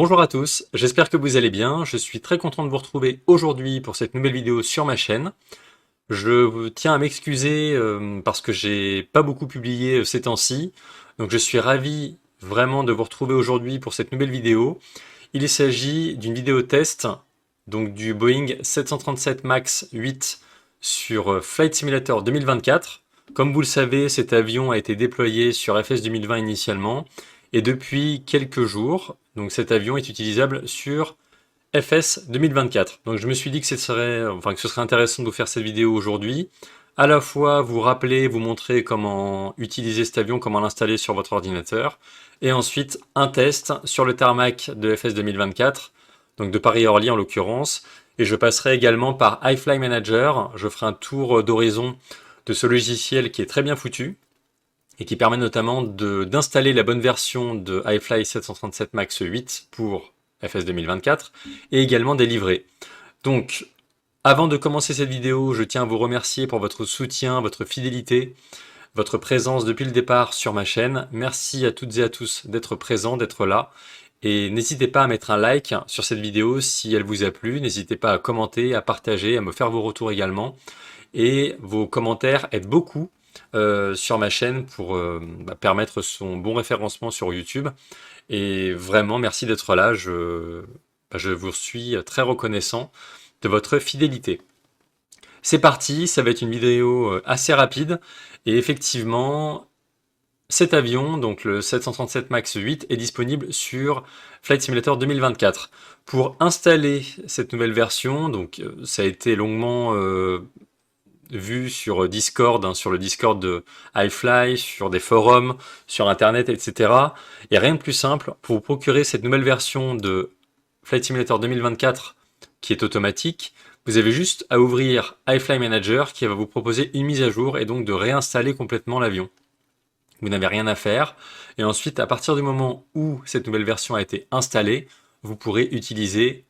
Bonjour à tous, j'espère que vous allez bien. Je suis très content de vous retrouver aujourd'hui pour cette nouvelle vidéo sur ma chaîne. Je tiens à m'excuser parce que j'ai pas beaucoup publié ces temps-ci. Donc je suis ravi vraiment de vous retrouver aujourd'hui pour cette nouvelle vidéo. Il s'agit d'une vidéo test donc du Boeing 737 MAX 8 sur Flight Simulator 2024. Comme vous le savez, cet avion a été déployé sur FS 2020 initialement et depuis quelques jours, donc cet avion est utilisable sur FS 2024. Donc je me suis dit que ce serait intéressant de vous faire cette vidéo aujourd'hui. À la fois vous rappeler, vous montrer comment utiliser cet avion, comment l'installer sur votre ordinateur. Et ensuite un test sur le tarmac de FS 2024, donc de Paris-Orly en l'occurrence. Et je passerai également par iFly Manager. Je ferai un tour d'horizon de ce logiciel qui est très bien foutu et qui permet notamment d'installer la bonne version de iFly 737 MAX 8 pour FS 2024 et également des livrets. Donc, avant de commencer cette vidéo, je tiens à vous remercier pour votre soutien, votre fidélité, votre présence depuis le départ sur ma chaîne. Merci à toutes et à tous d'être présents, d'être là. Et n'hésitez pas à mettre un like sur cette vidéo si elle vous a plu. N'hésitez pas à commenter, à partager, à me faire vos retours également. Et vos commentaires aident beaucoup sur ma chaîne pour permettre son bon référencement sur YouTube. Et vraiment, merci d'être là. Je vous suis très reconnaissant de votre fidélité. C'est parti, ça va être une vidéo assez rapide. Et effectivement, cet avion, donc le 737 MAX 8, est disponible sur Flight Simulator 2024. Pour installer cette nouvelle version, donc ça a été longuement vu sur Discord, hein, sur le Discord de iFly, sur des forums, sur Internet, etc. Et rien de plus simple, pour vous procurer cette nouvelle version de Flight Simulator 2024 qui est automatique, vous avez juste à ouvrir iFly Manager qui va vous proposer une mise à jour et donc de réinstaller complètement l'avion. Vous n'avez rien à faire. Et ensuite, à partir du moment où cette nouvelle version a été installée, vous pourrez utiliser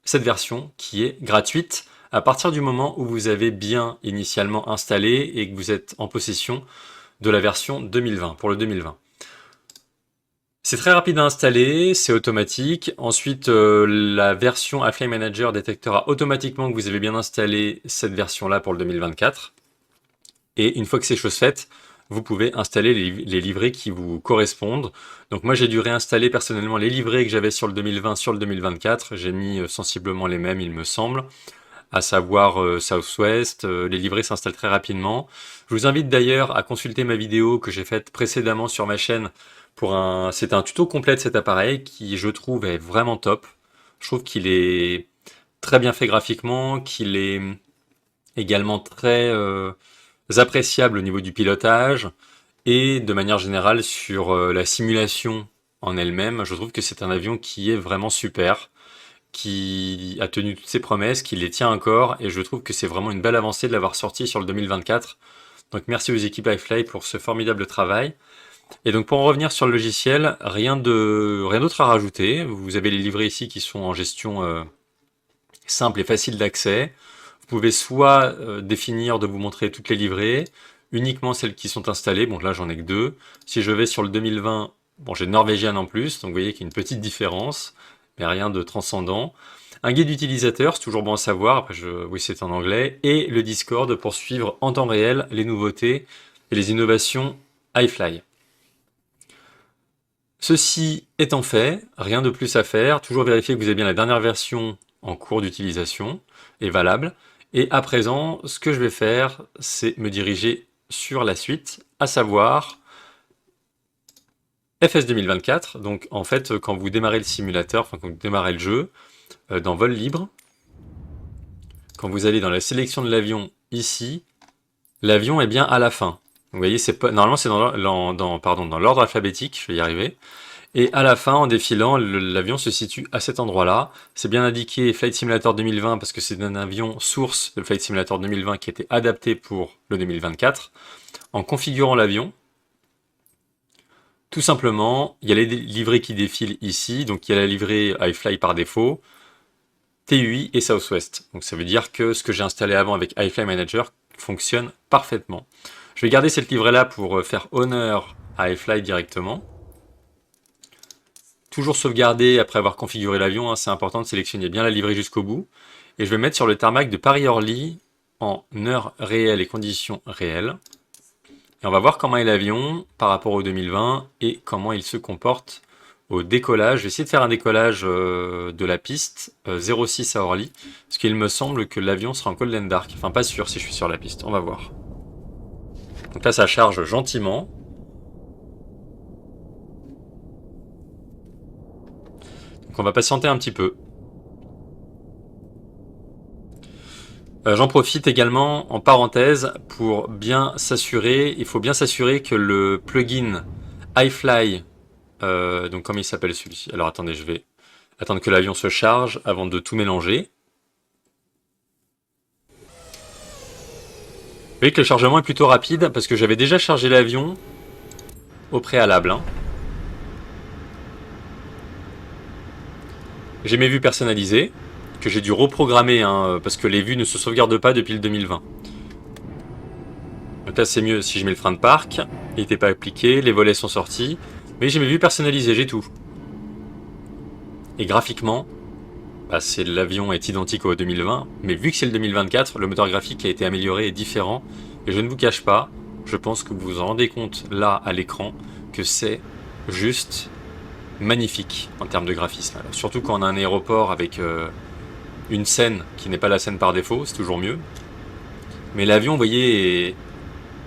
cette version qui est gratuite à partir du moment où vous avez bien initialement installé et que vous êtes en possession de la version 2020, pour le 2020. C'est très rapide à installer, c'est automatique. Ensuite, la version iFly Manager détectera automatiquement que vous avez bien installé cette version-là pour le 2024. Et une fois que c'est chose faite, vous pouvez installer les livrets qui vous correspondent. Donc moi j'ai dû réinstaller personnellement les livrets que j'avais sur le 2020 sur le 2024. J'ai mis sensiblement les mêmes il me semble, à savoir Southwest. Les livrets s'installent très rapidement. Je vous invite d'ailleurs à consulter ma vidéo que j'ai faite précédemment sur ma chaîne. C'est un tuto complet de cet appareil qui je trouve est vraiment top. Je trouve qu'il est très bien fait graphiquement, qu'il est également très appréciable au niveau du pilotage et de manière générale sur la simulation en elle-même. Je trouve que c'est un avion qui est vraiment super, qui a tenu toutes ses promesses, qui les tient encore, et je trouve que c'est vraiment une belle avancée de l'avoir sorti sur le 2024. Donc merci aux équipes iFly pour ce formidable travail. Et donc pour en revenir sur le logiciel, rien d'autre à rajouter. Vous avez les livrets ici qui sont en gestion simple et facile d'accès. Vous pouvez soit définir de vous montrer toutes les livrées, uniquement celles qui sont installées. Bon là j'en ai que deux. Si je vais sur le 2020, bon j'ai Norwegian en plus, donc vous voyez qu'il y a une petite différence, mais rien de transcendant. Un guide utilisateur, c'est toujours bon à savoir, après oui c'est en anglais, et le Discord pour suivre en temps réel les nouveautés et les innovations iFly. Ceci étant fait, rien de plus à faire, toujours vérifier que vous avez bien la dernière version en cours d'utilisation et valable. Et à présent, ce que je vais faire, c'est me diriger sur la suite, à savoir FS 2024. Donc en fait, quand vous démarrez le simulateur, enfin quand vous démarrez le jeu, dans Vol libre, quand vous allez dans la sélection de l'avion ici, l'avion est bien à la fin. Vous voyez, normalement c'est dans l'ordre alphabétique, je vais y arriver. Et à la fin, en défilant, l'avion se situe à cet endroit-là. C'est bien indiqué Flight Simulator 2020 parce que c'est un avion source de Flight Simulator 2020 qui a été adapté pour le 2024. En configurant l'avion, tout simplement, il y a les livrets qui défilent ici. Donc il y a la livrée iFly par défaut, TUI et Southwest. Donc ça veut dire que ce que j'ai installé avant avec iFly Manager fonctionne parfaitement. Je vais garder cette livrée-là pour faire honneur à iFly directement. toujours sauvegarder après avoir configuré l'avion, hein, c'est important de sélectionner bien la livrée jusqu'au bout. Et je vais mettre sur le tarmac de Paris-Orly en heure réelle et conditions réelles. Et on va voir comment est l'avion par rapport au 2020 et comment il se comporte au décollage. Je vais essayer de faire un décollage de la piste 06 à Orly, parce qu'il me semble que l'avion sera en Golden Dark. Enfin, pas sûr si je suis sur la piste, on va voir. Donc là, ça charge gentiment. Donc on va patienter un petit peu. J'en profite également en parenthèse pour bien s'assurer, il faut bien s'assurer que le plugin iFly, donc comment il s'appelle celui-ci? Alors attendez, je vais attendre que l'avion se charge avant de tout mélanger. Vous voyez que le chargement est plutôt rapide parce que j'avais déjà chargé l'avion au préalable. Hein. J'ai mes vues personnalisées, que j'ai dû reprogrammer, hein, parce que les vues ne se sauvegardent pas depuis le 2020. Donc là c'est mieux si je mets le frein de parc, il n'était pas appliqué, les volets sont sortis, mais j'ai mes vues personnalisées, j'ai tout. Et graphiquement, bah, l'avion est identique au 2020, mais vu que c'est le 2024, le moteur graphique a été amélioré et différent, et je ne vous cache pas, je pense que vous vous en rendez compte là à l'écran, que c'est juste magnifique en termes de graphisme. Alors, surtout quand on a un aéroport avec une scène qui n'est pas la scène par défaut, c'est toujours mieux. Mais l'avion, vous voyez, est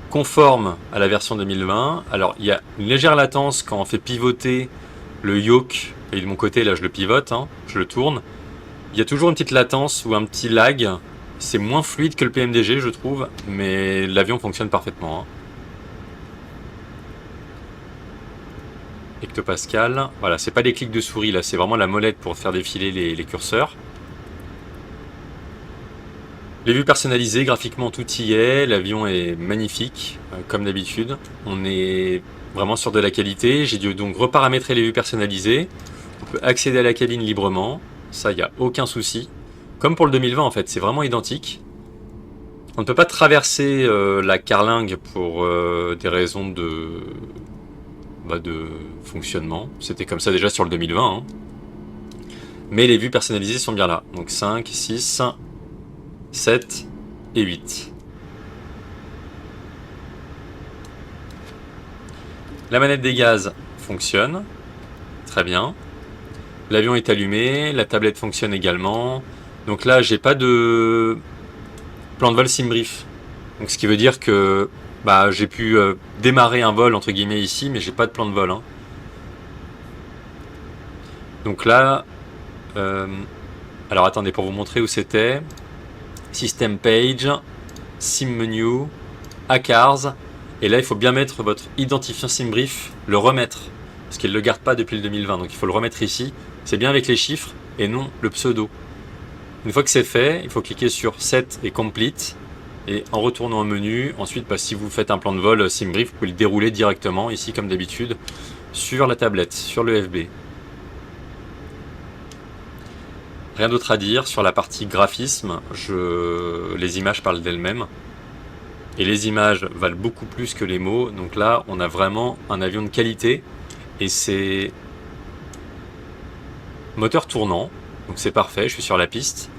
conforme à la version 2020. Alors, il y a une légère latence quand on fait pivoter le yoke, et de mon côté, là, je le pivote, hein, je le tourne. Il y a toujours une petite latence ou un petit lag. C'est moins fluide que le PMDG, je trouve, mais l'avion fonctionne parfaitement. Hein. Hectopascal. Voilà, c'est pas des clics de souris, là, c'est vraiment la molette pour faire défiler les curseurs. Les vues personnalisées, graphiquement tout y est, l'avion est magnifique, comme d'habitude. On est vraiment sur de la qualité. J'ai dû donc reparamétrer les vues personnalisées. On peut accéder à la cabine librement, ça il n'y a aucun souci. Comme pour le 2020 en fait, c'est vraiment identique. On ne peut pas traverser la carlingue pour des raisons de fonctionnement. C'était comme ça déjà sur le 2020. Hein. Mais les vues personnalisées sont bien là. Donc 5, 6... 7 et 8. La manette des gaz fonctionne. Très bien. L'avion est allumé. La tablette fonctionne également. Donc là, j'ai pas de plan de vol SimBrief. Donc ce qui veut dire que j'ai pu démarrer un vol entre guillemets ici, mais j'ai pas de plan de vol. Hein. Donc là, alors attendez pour vous montrer où c'était. System Page, Sim Menu, ACARS, et là il faut bien mettre votre identifiant SimBrief, le remettre, parce qu'il ne le garde pas depuis le 2020, donc il faut le remettre ici, c'est bien avec les chiffres et non le pseudo. Une fois que c'est fait, il faut cliquer sur Set et Complete, et en retournant au menu, ensuite si vous faites un plan de vol SimBrief, vous pouvez le dérouler directement, ici comme d'habitude, sur la tablette, sur le FB. Rien d'autre à dire sur la partie graphisme, les images parlent d'elles-mêmes. Et les images valent beaucoup plus que les mots, donc là on a vraiment un avion de qualité. Et c'est moteur tournant, donc c'est parfait, je suis sur la piste.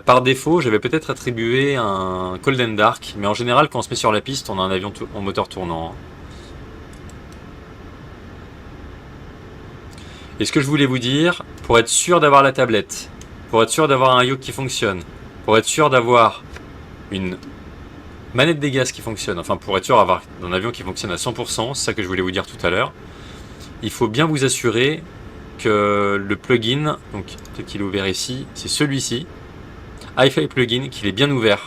Par défaut, j'avais peut-être attribué un Golden Dark, mais en général quand on se met sur la piste, on a un avion en moteur tournant. Et ce que je voulais vous dire, pour être sûr d'avoir la tablette, pour être sûr d'avoir un yoke qui fonctionne, pour être sûr d'avoir une manette des gaz qui fonctionne, enfin pour être sûr d'avoir un avion qui fonctionne à 100%, c'est ça que je voulais vous dire tout à l'heure, il faut bien vous assurer que le plugin, donc peut-être qu'il est ouvert ici, c'est celui-ci, iFly Plugin, qu'il est bien ouvert.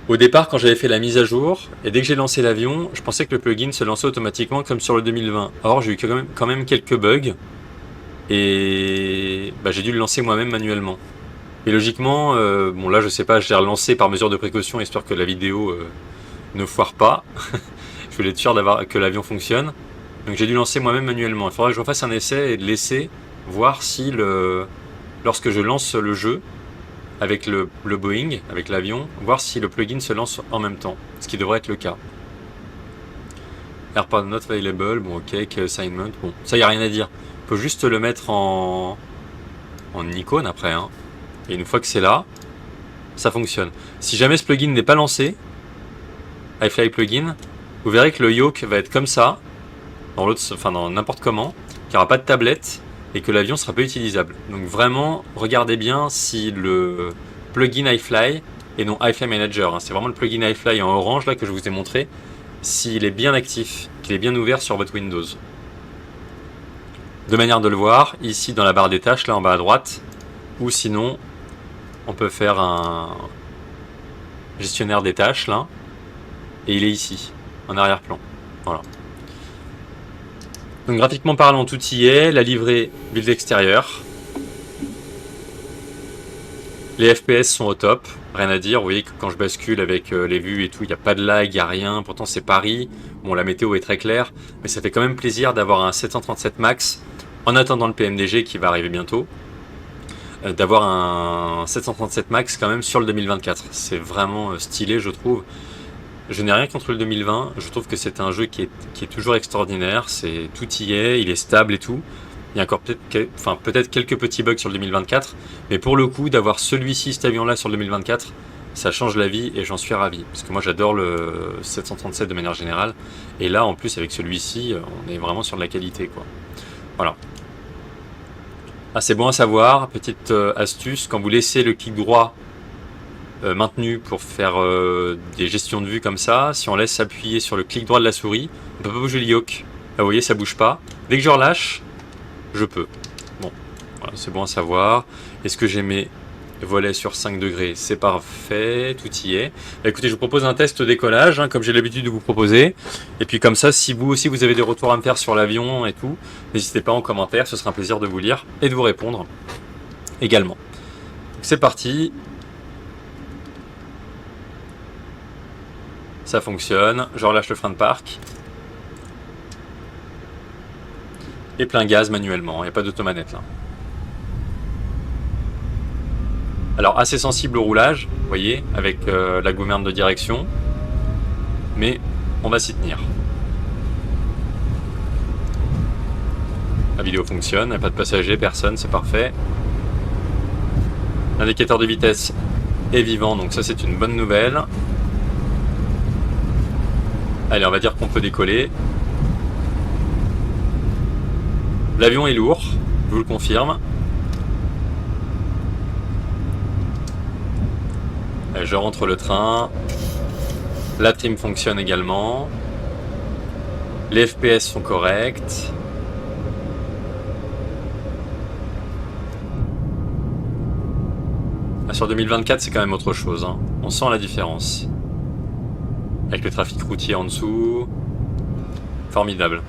Au départ, quand j'avais fait la mise à jour, et dès que j'ai lancé l'avion, je pensais que le plugin se lançait automatiquement comme sur le 2020. Or, j'ai eu quand même quelques bugs, et j'ai dû le lancer moi-même manuellement. Et logiquement, bon là je sais pas, je l'ai relancé par mesure de précaution, histoire que la vidéo ne foire pas. Je voulais être sûr que l'avion fonctionne. Donc j'ai dû lancer moi-même manuellement. Il faudra que je refasse un essai et de laisser voir si lorsque je lance le jeu, avec le Boeing, avec l'avion, voir si le plugin se lance en même temps, ce qui devrait être le cas. AirPod not available, bon ok, key assignment, bon, ça y a rien à dire. Faut juste le mettre en icône après, hein. Et une fois que c'est là, ça fonctionne. Si jamais ce plugin n'est pas lancé, iFly plugin, vous verrez que le yoke va être comme ça, dans l'autre, enfin dans n'importe comment, qu'il n'y aura pas de tablette et que l'avion sera pas utilisable. Donc vraiment, regardez bien si le plugin iFly et non iFly Manager, hein, c'est vraiment le plugin iFly en orange là que je vous ai montré, s'il est bien actif, qu'il est bien ouvert sur votre Windows. Deux manières de le voir, ici dans la barre des tâches, là en bas à droite, ou sinon on peut faire un gestionnaire des tâches là, et il est ici, en arrière-plan. Voilà. Donc graphiquement parlant, tout y est, la livrée build extérieur. Les FPS sont au top, rien à dire. Vous voyez que quand je bascule avec les vues et tout, il n'y a pas de lag, il n'y a rien. Pourtant c'est Paris, bon la météo est très claire, mais ça fait quand même plaisir d'avoir un 737 Max, en attendant le PMDG qui va arriver bientôt, d'avoir un 737 Max quand même sur le 2024. C'est vraiment stylé je trouve. Je n'ai rien contre le 2020, je trouve que c'est un jeu qui est toujours extraordinaire, tout y est, il est stable et tout. Il y a encore peut-être quelques petits bugs sur le 2024, mais pour le coup, d'avoir celui-ci, cet avion-là sur le 2024, ça change la vie et j'en suis ravi. Parce que moi j'adore le 737 de manière générale, et là en plus avec celui-ci, on est vraiment sur de la qualité, quoi. Voilà. Ah, c'est bon à savoir, petite astuce, quand vous laissez le clic droit maintenu pour faire des gestions de vue comme ça, si on laisse appuyer sur le clic droit de la souris, on peut pas bouger le yoke. Là vous voyez, ça bouge pas. Dès que je relâche, je peux. Bon, voilà, c'est bon à savoir. Est-ce que j'ai mes volets sur 5 degrés? C'est parfait, tout y est. Bah, écoutez, je vous propose un test décollage, hein, comme j'ai l'habitude de vous proposer. Et puis comme ça, si vous aussi vous avez des retours à me faire sur l'avion et tout, n'hésitez pas en commentaire, ce sera un plaisir de vous lire et de vous répondre également. C'est parti. Ça fonctionne, je relâche le frein de parc. Et plein gaz manuellement, il n'y a pas d'automanette là. Alors assez sensible au roulage, vous voyez, avec la gouverne de direction. Mais on va s'y tenir. La vidéo fonctionne, il n'y a pas de passagers, personne, c'est parfait. L'indicateur de vitesse est vivant, donc ça c'est une bonne nouvelle. Allez, on va dire qu'on peut décoller. L'avion est lourd, je vous le confirme. Allez, je rentre le train. La trim fonctionne également. Les FPS sont corrects. Ah, sur 2024, c'est quand même autre chose, hein. On sent la différence. Avec le trafic routier en dessous. Formidable.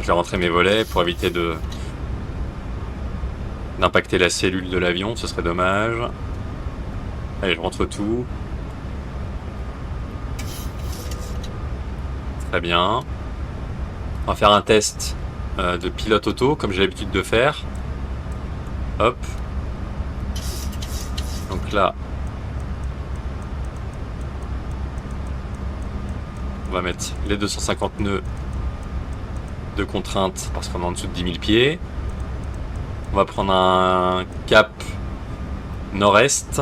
Je vais rentrer mes volets pour éviter d'impacter la cellule de l'avion, ce serait dommage. Allez, je rentre tout. Très bien. On va faire un test de pilote auto, comme j'ai l'habitude de faire. Hop. Donc là, on va mettre les 250 nœuds de contrainte parce qu'on est en dessous de 10 000 pieds. On va prendre un cap nord-est.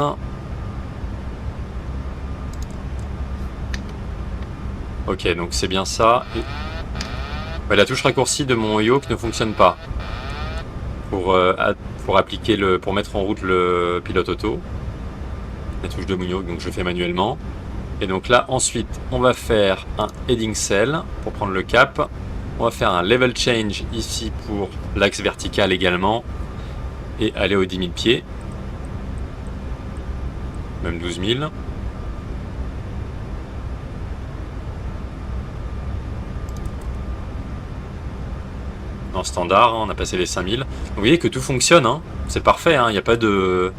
Ok, donc c'est bien ça. Et... ouais, la touche raccourcie de mon yoke ne fonctionne pas pour mettre en route le pilote auto. La touche de mon yoke, donc je fais manuellement. Et donc là, ensuite, on va faire un heading cell pour prendre le cap. On va faire un level change ici pour l'axe vertical également. Et aller aux 10 000 pieds. Même 12 000. En standard, on a passé les 5000. Vous voyez que tout fonctionne, hein. C'est parfait, hein. Il n'y a pas de...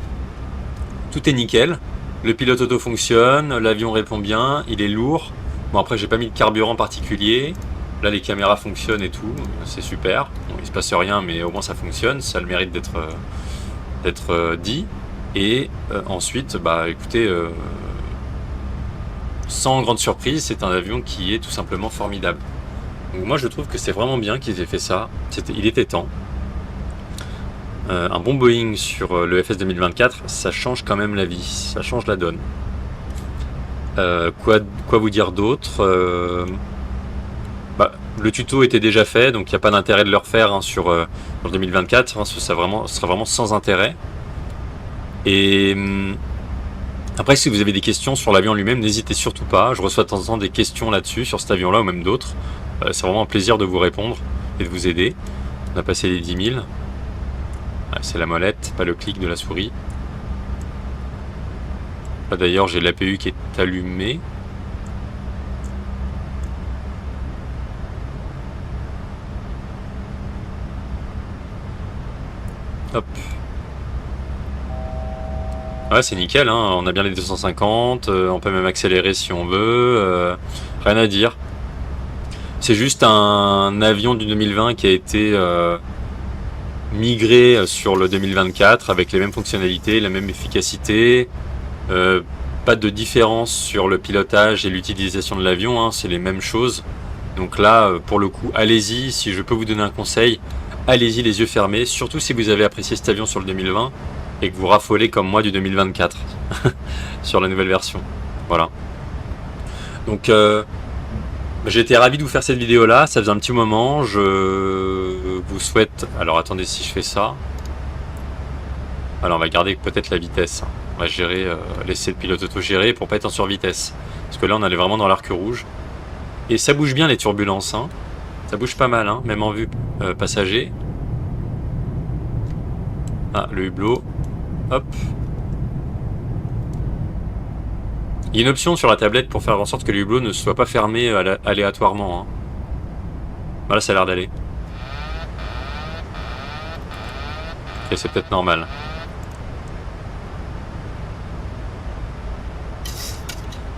Tout est nickel. Le pilote auto fonctionne, l'avion répond bien, il est lourd. Bon, après, j'ai pas mis de carburant particulier. Là, les caméras fonctionnent et tout, c'est super. Bon, il se passe rien, mais au moins ça fonctionne, ça a le mérite d'être dit. Et ensuite, bah écoutez, sans grande surprise, c'est un avion qui est tout simplement formidable. Donc moi je trouve que c'est vraiment bien qu'ils aient fait ça, il était temps. Un bon Boeing sur le FS 2024, ça change quand même la vie, ça change la donne. Quoi vous dire d'autre? Le tuto était déjà fait, donc il n'y a pas d'intérêt de le refaire hein, sur le 2024, hein, ça sera vraiment sans intérêt. Et après, si vous avez des questions sur l'avion lui-même, n'hésitez surtout pas. Je reçois de temps en temps des questions là-dessus, sur cet avion-là ou même d'autres. C'est vraiment un plaisir de vous répondre et de vous aider. On a passé les 10 000. C'est la molette, pas le clic de la souris. Là d'ailleurs, j'ai l'APU qui est allumée. Hop. Ouais, c'est nickel, hein. On a bien les 250, on peut même accélérer si on veut, rien à dire. C'est juste un avion du 2020 qui a été migré sur le 2024 avec les mêmes fonctionnalités, la même efficacité, pas de différence sur le pilotage et l'utilisation de l'avion, hein, c'est les mêmes choses. Donc là, pour le coup, allez-y, si je peux vous donner un conseil, allez-y les yeux fermés, surtout si vous avez apprécié cet avion sur le 2020 et que vous raffolez comme moi du 2024 sur la nouvelle version. Voilà. Donc j'ai été ravi de vous faire cette vidéo là, ça faisait un petit moment, je vous souhaite... Alors attendez, si je fais ça... Alors on va garder peut-être la vitesse, on va gérer, laisser le pilote auto gérer pour pas être en survitesse. Parce que là on allait vraiment dans l'arc rouge. Et ça bouge bien les turbulences, hein. Ça bouge pas mal, hein, même en vue passager. Ah, le hublot. Hop. Il y a une option sur la tablette pour faire en sorte que le hublot ne soit pas fermé aléatoirement. Hein. Voilà, ça a l'air d'aller. Ok, c'est peut-être normal.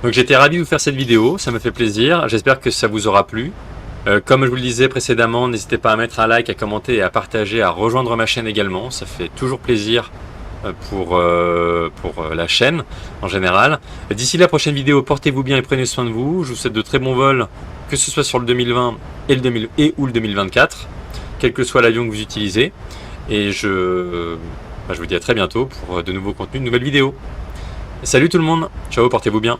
Donc j'étais ravi de vous faire cette vidéo, ça me fait plaisir. J'espère que ça vous aura plu. Comme je vous le disais précédemment, n'hésitez pas à mettre un like, à commenter et à partager, à rejoindre ma chaîne également. Ça fait toujours plaisir pour la chaîne en général. D'ici la prochaine vidéo, portez-vous bien et prenez soin de vous. Je vous souhaite de très bons vols, que ce soit sur le 2020 et ou le 2024, quel que soit l'avion que vous utilisez. Et je vous dis à très bientôt pour de nouveaux contenus, de nouvelles vidéos. Salut tout le monde, ciao, portez-vous bien.